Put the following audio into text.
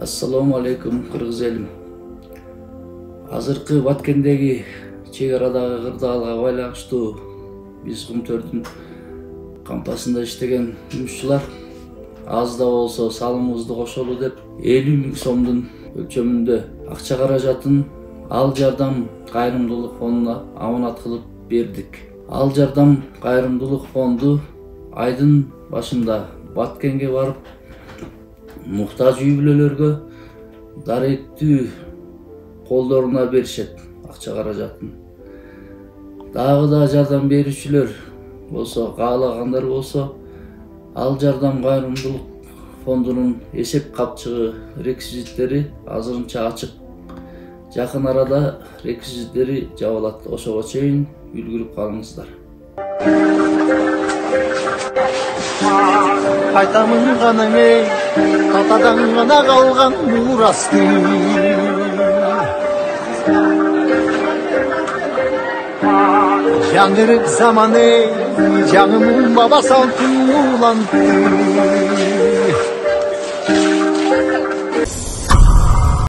Assalamu alaikum Kırgız elim. Азыркы Баткендеги чек арадагы кырдаалга байланыштуу биз Кумтөрдүн кампасында иштеген жумушчулар аз да болсо салымыбызды кошолу деп 50 000 сомдун өлчөмүндө акча каражатын Ал жардам кайрымдуулук фондуна аманат кылып бердик. Ал жардам кайрымдуулук фонду айдын башында Баткенге барып муктаж үй бүлөлөргө даректүү колдоруна беришет акча каражатын. Дагы да жардам берүүчүлөр болсо, каалагандар болсо, ал жардам кайрымдуулук фондунун эсеп капчыгы реквизиттери азырынча ачык. Жакын арада реквизиттери жабылат. Ошого чейин үлгүрүп калыңыздар. Кайтамын гана эй, катадан гана калган мурасты. Жаңырык заманы, жаңымын баба салтын уланты.